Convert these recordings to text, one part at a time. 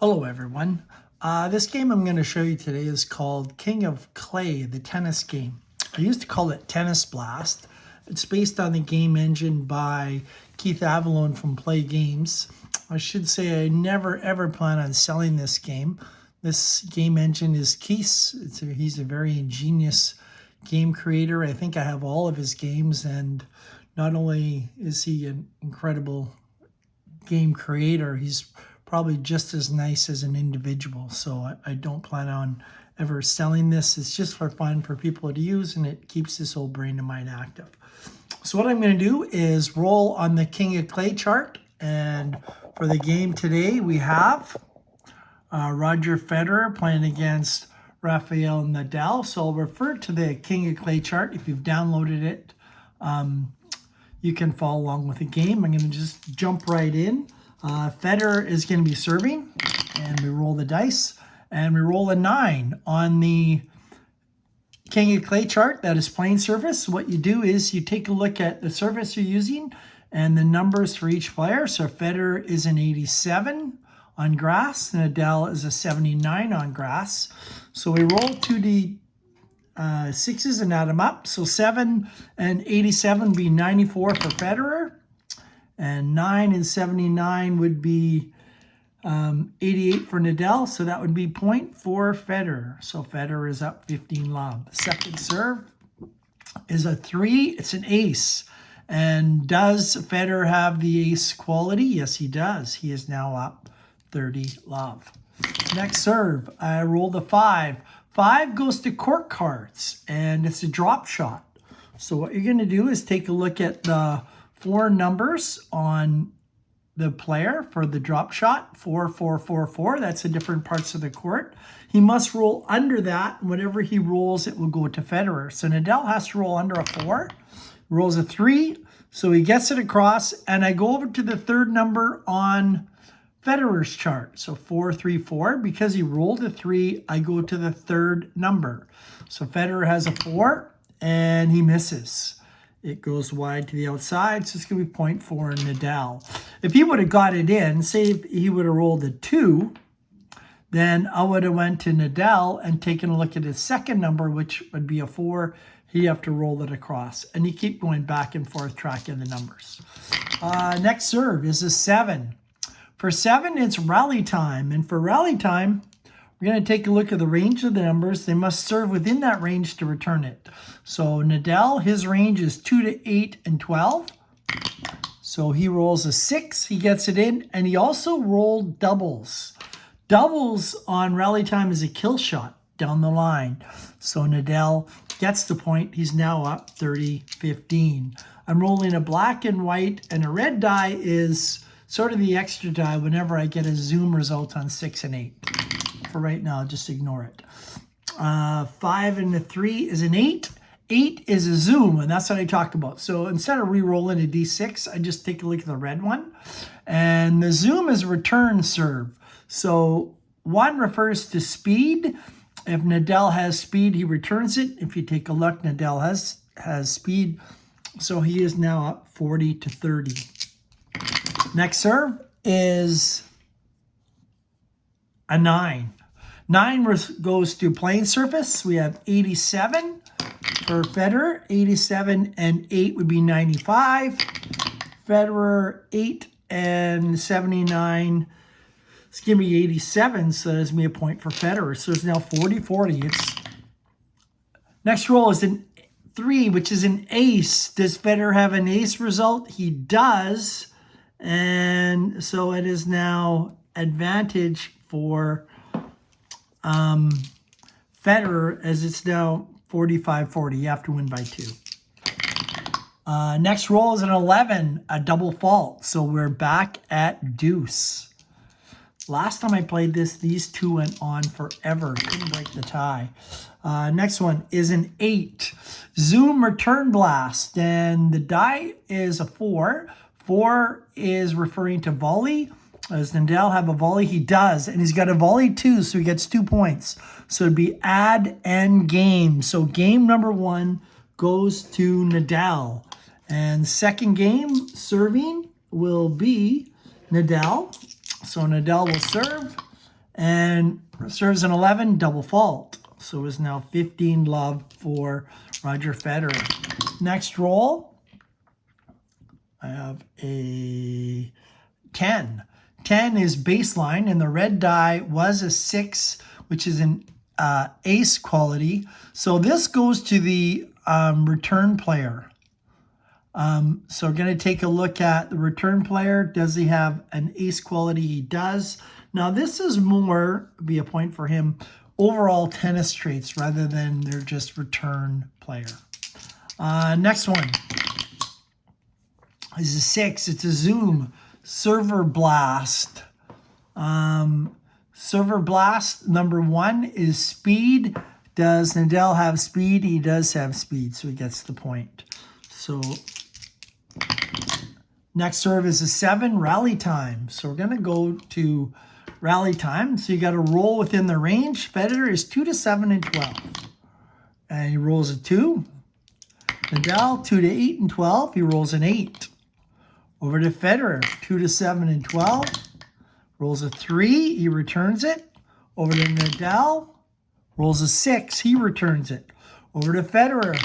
Hello everyone. This game I'm going to show you today is called King of Clay, the tennis game. I used to call it Tennis Blast. It's based on the game engine by Keith Avalone from Play Games. I should say I never ever plan on selling this game. This game engine is Keith's. He's a very ingenious game creator. I think I have all of his games, and not only is he an incredible game creator, he's probably just as nice as an individual. So I don't plan on ever selling this. It's just for fun for people to use, and it keeps this old brain of mine active. So what I'm going to do is roll on the King of Clay chart. And for the game today, we have Roger Federer playing against Rafael Nadal. So I'll refer to the King of Clay chart. If you've downloaded it, you can follow along with the game. I'm going to just jump right in. Federer is going to be serving, and we roll the dice, and we roll a 9 on the King of Clay chart. That is playing surface. What you do is you take a look at the surface you're using and the numbers for each player. So Federer is an 87 on grass, Nadal is a 79 on grass. So we roll 2d6s and add them up. So 7 and 87 would be 94 for Federer. And 9 and 79 would be 88 for Nadal. So that would be point for Federer. So Federer is up 15 love. Second serve is a 3. It's an ace. And does Federer have the ace quality? Yes, he does. He is now up 30 love. Next serve, I roll the 5. 5 goes to court cards, and it's a drop shot. So what you're going to do is take a look at the 4 numbers on the player for the drop shot. 4, 4, 4, 4. That's the different parts of the court. He must roll under that. Whatever he rolls, it will go to Federer. So Nadal has to roll under a 4. Rolls a 3. So he gets it across. And I go over to the 3rd number on Federer's chart. So 4, 3, 4. Because he rolled a 3, I go to the 3rd number. So Federer has a 4 and he misses. It goes wide to the outside, so it's going to be point for Nadal. If he would have got it in, say if he would have rolled a 2, then I would have went to Nadal and taken a look at his 2nd number, which would be a 4. He'd have to roll it across. And you keep going back and forth tracking the numbers. Next serve is a 7. For 7, it's rally time. And for rally time, we're going to take a look at the range of the numbers. They must serve within that range to return it. So Nadal, his range is 2 to 8 and 12. So he rolls a 6. He gets it in. And he also rolled doubles. Doubles on rally time is a kill shot down the line. So Nadal gets the point. He's now up 30-15. I'm rolling a black and white. And a red die is sort of the extra die whenever I get a zoom result on 6 and 8. For right now, just ignore it. 5 and a 3 is an 8. 8 is a zoom, and that's what I talked about. So instead of re-rolling a d6, I just take a look at the red one. And the zoom is return serve. So 1 refers to speed. If Nadal has speed, he returns it. If you take a look, Nadal has speed. So he is now up 40-30. Next serve is a 9. 9 goes to playing surface. We have 87 for Federer. 87 and 8 would be 95. Federer, 8 and 79. It's going to be 87, so that's going to be a point for Federer. So it's now 40-40. Next roll is an 3, which is an ace. Does Federer have an ace result? He does. And so it is now advantage for Federer, as it's now 45-40. You have to win by 2. Next roll is an 11, a double fault. So we're back at deuce. Last time I played this, these 2 went on forever. Couldn't break the tie. Next one is an 8. Zoom return blast. And the die is a 4. 4 is referring to volley. Does Nadal have a volley? He does. And he's got a volley too, so he gets 2 points. So it'd be add and game. So game number 1 goes to Nadal. And second game serving will be Nadal. So Nadal will serve, and serves an 11, double fault. So it's now 15 love for Roger Federer. Next roll, I have a 10. 10 is baseline, and the red die was a 6, which is an ace quality. So this goes to the return player. So we're going to take a look at the return player. Does he have an ace quality? He does. Now this is more, be a point for him, overall tennis traits rather than they're just return player. Next one is a 6. It's a Zoom Server Blast. Server Blast number 1 is speed. Does Nadal have speed? He does have speed, so he gets the point. So next serve is a 7, rally time. So we're going to go to rally time. So you got to roll within the range. Federer is 2 to 7 and 12. And he rolls a 2. Nadal, 2 to 8 and 12. He rolls an 8. Over to Federer, 2 to 7 and 12. Rolls a 3. He returns it. Over to Nadal. Rolls a 6. He returns it. Over to Federer.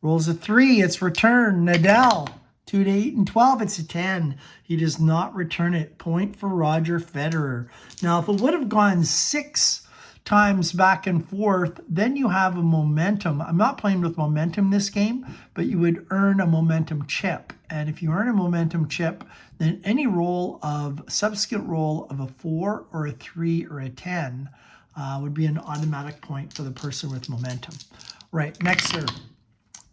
Rolls a 3. It's returned. Nadal, 2 to 8 and 12. It's a 10. He does not return it. Point for Roger Federer. Now, if it would have gone 6 times back and forth, then you have a momentum. I'm not playing with momentum this game, but you would earn a momentum chip. And if you earn a momentum chip, then any subsequent roll of a 4 or a 3 or a 10 would be an automatic point for the person with momentum. Right, next serve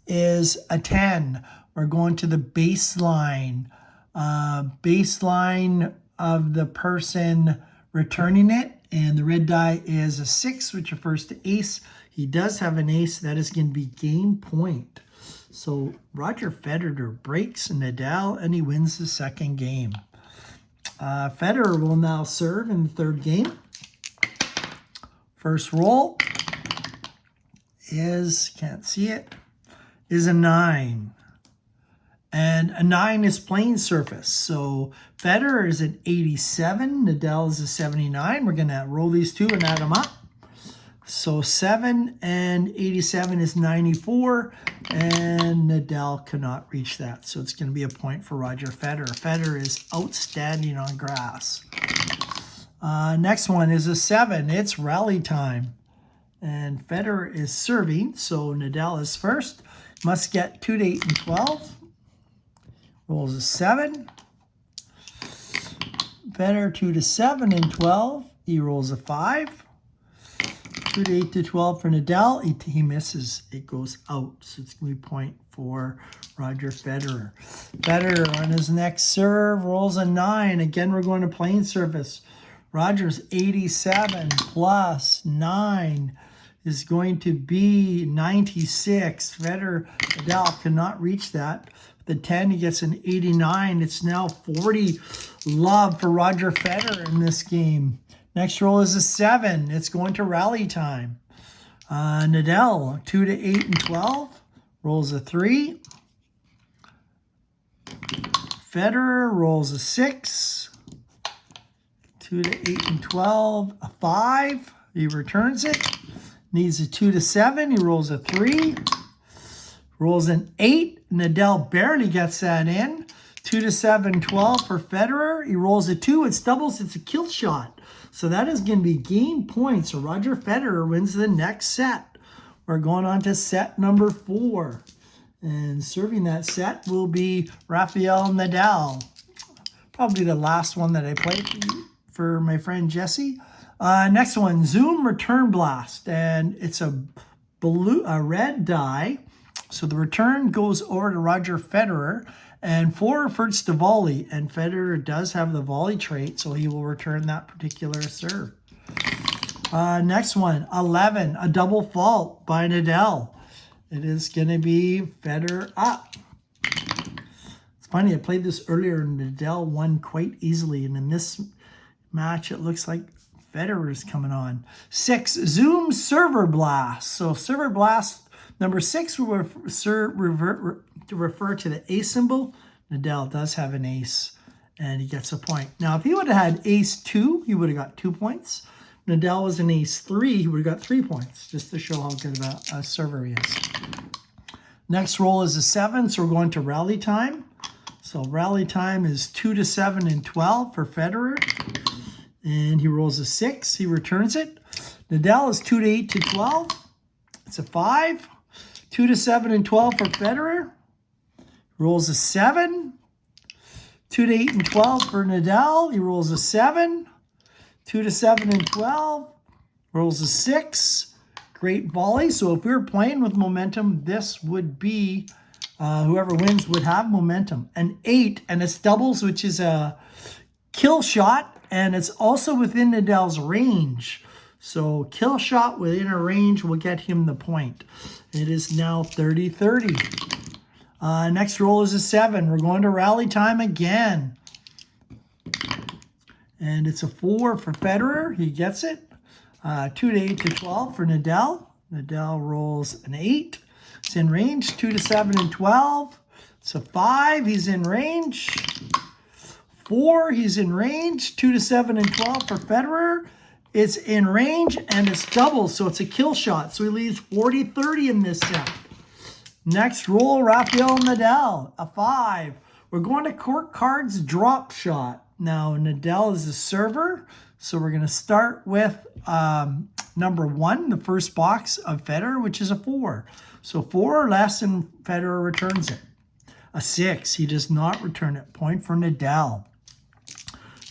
is a 10. We're going to the baseline. Baseline of the person returning it. And the red die is a 6, which refers to ace. He does have an ace. That is going to be game point. So Roger Federer breaks Nadal, and he wins the second game. Federer will now serve in the third game. First roll is, can't see it, is a 9. And a 9 is playing surface. So Federer is an 87. Nadal is a 79. We're going to roll these two and add them up. So 7 and 87 is 94. And Nadal cannot reach that. So it's going to be a point for Roger Federer. Federer is outstanding on grass. Next one is a 7. It's rally time. And Federer is serving. So Nadal is first. Must get 2 to 8 and 12. Rolls a 7. Federer 2 to 7 and 12. He rolls a 5. 2 to 8 to 12 for Nadal. He misses. It goes out. So it's going to be point for Roger Federer. Federer on his next serve rolls a 9. Again, we're going to playing surface. Roger's 87 plus 9 is going to be 96. Nadal cannot reach that. The 10, he gets an 89. It's now 40 love for Roger Federer in this game. Next roll is a 7. It's going to rally time. Nadal, 2 to 8 and 12. Rolls a 3. Federer rolls a 6. 2 to 8 and 12. A 5. He returns it. Needs a 2 to 7. He rolls a 3. Rolls an 8. Nadal barely gets that in. 2 to 7, 12 for Federer. He rolls a 2. It's doubles. It's a kill shot. So that is going to be game points. So Roger Federer wins the next set. We're going on to set number 4. And serving that set will be Rafael Nadal. Probably the last one that I played for my friend Jesse. Next one, Zoom Return Blast. And it's a red die. So the return goes over to Roger Federer, and 4 refers to volley, and Federer does have the volley trait, so he will return that particular serve. Next one, 11, a double fault by Nadal. It is going to be Federer up. It's funny, I played this earlier, and Nadal won quite easily, and in this match, it looks like Federer is coming on. 6, Zoom Server Blast. So Server Blast, number 6 will refer to the ace symbol. Nadal does have an ace. and he gets a point. Now, if he would have had ace-2, he would have got 2 points. Nadal was an ace-3, he would have got 3 points, just to show how good of a server he is. Next roll is a 7, so we're going to rally time. So rally time is 2 to 7 and 12 for Federer. And he rolls a 6, he returns it. Nadal is 2 to 8 to 12. It's a 5. 2 to 7 and 12 for Federer. Rolls a 7. 2 to 8 and 12 for Nadal. He rolls a 7. 2 to 7 and 12. Rolls a 6. Great volley. So if we were playing with momentum, this would be whoever wins would have momentum. An 8, and it's doubles, which is a kill shot, and it's also within Nadal's range. So kill shot within a range will get him the point. It is now 30-30. Next roll is a 7. We're going to rally time again. And it's a 4 for Federer. He gets it. 2 to 8 to 12 for Nadal. Nadal rolls an 8. It's in range. 2 to 7 and 12. It's a 5. He's in range. 4. He's in range. 2 to 7 and 12 for Federer. It's in range, and it's double, so it's a kill shot. So he leads 40-30 in this set. Next roll, Rafael Nadal, a 5. We're going to court cards drop shot. Now, Nadal is a server, so we're going to start with number 1, the first box of Federer, which is a 4. So 4 or less, and Federer returns it. A 6, he does not return it. Point for Nadal.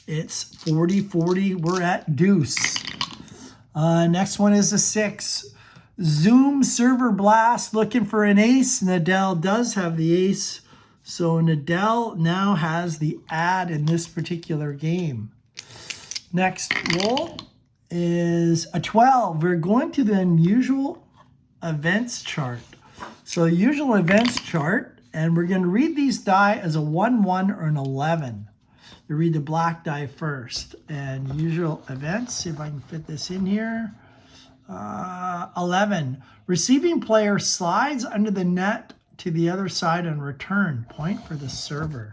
It's 40-40. We're at deuce. Next one is a 6. Zoom server blast looking for an ace. Nadal does have the ace. So Nadal now has the ad in this particular game. Next roll is a 12. We're going to the unusual events chart. So usual events chart, and we're going to read these die as a 1, 1, or an 11. You read the black die first. And usual events, see if I can fit this in here. 11. Receiving player slides under the net to the other side and return. Point for the server.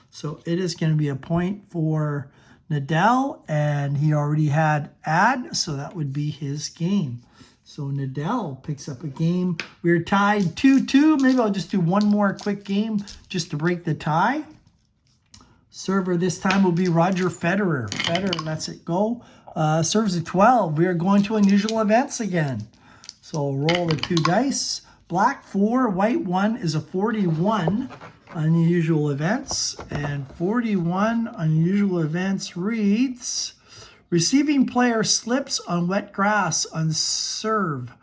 So it is going to be a point for Nadal, and he already had ad, so that would be his game. So Nadal picks up a game. We're tied 2-2. Maybe I'll just do one more quick game just to break the tie. Server this time will be Roger Federer. Federer lets it go. Serves a 12. We are going to unusual events again. So roll the 2 dice. Black 4, white 1 is a 41. Unusual events. And 41 unusual events reads, receiving player slips on wet grass on serve.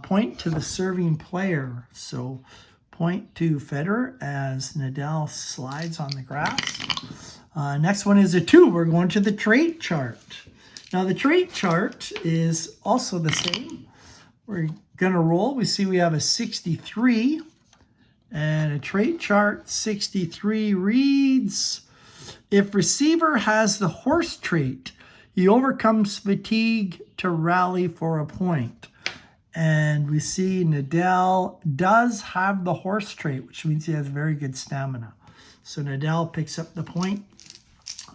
Point to the serving player. So point to Federer as Nadal slides on the grass. Next one is a 2. We're going to the trait chart. Now the trait chart is also the same. We're going to roll. We see we have a 63. And a trait chart 63 reads, if receiver has the horse trait, he overcomes fatigue to rally for a point. And we see Nadal does have the horse trait, which means he has very good stamina. So Nadal picks up the point.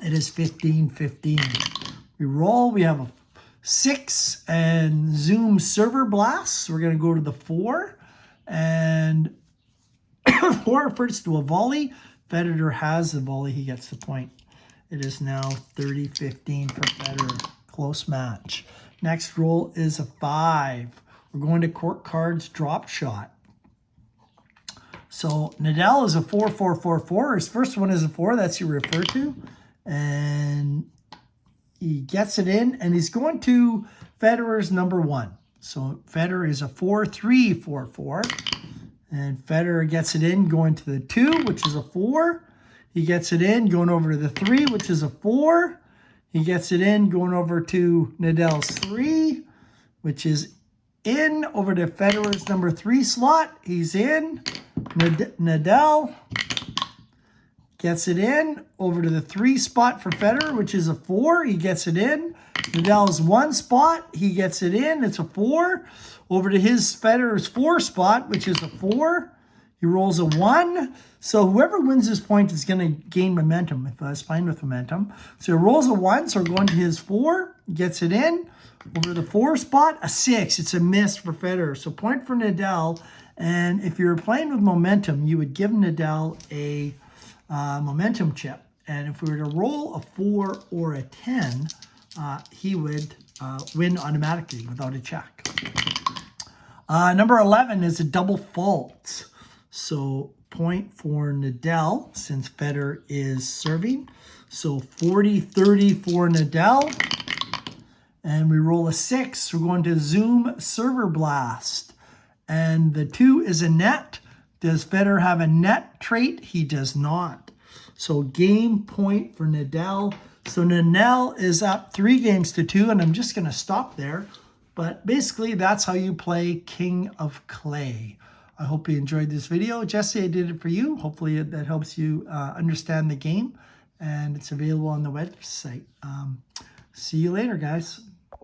It is 15-15. We roll. We have a 6 and Zoom server blast. We're going to go to the 4. And 4 first to a volley. Federer has the volley. He gets the point. It is now 30-15 for Federer. Close match. Next roll is a 5. We're going to court cards drop shot. So Nadal is a 4-4-4-4. His first one is a 4. That's you refer to. And he gets it in. And he's going to Federer's number 1. So Federer is a 4-3-4-4. And Federer gets it in going to the 2, which is a 4. He gets it in going over to the 3, which is a 4. He gets it in going over to Nadal's 3, which is in over to Federer's number 3 slot. He's in. Nadal gets it in over to the 3 spot for Federer, which is a 4. He gets it in. Nadal's 1 spot. He gets it in. It's a 4. Over to his Federer's 4 spot, which is a 4. He rolls a 1. So whoever wins this point is going to gain momentum, if I was playing with momentum. So he rolls a 1, so we're going to his 4, gets it in. Over the 4 spot, a 6. It's a miss for Federer. So point for Nadal. And if you're playing with momentum, you would give Nadal a momentum chip. And if we were to roll a 4 or a 10, he would win automatically without a check. Number 11 is a double fault. So point for Nadal since Federer is serving. So 40-30 for Nadal. And we roll a 6. We're going to Zoom Server Blast. And the 2 is a net. Does Federer have a net trait? He does not. So game point for Nadal. So Nadal is up 3 games to 2, and I'm just going to stop there. But basically, that's how you play King of Clay. I hope you enjoyed this video. Jesse, I did it for you. Hopefully that helps you understand the game. And it's available on the website. See you later, guys.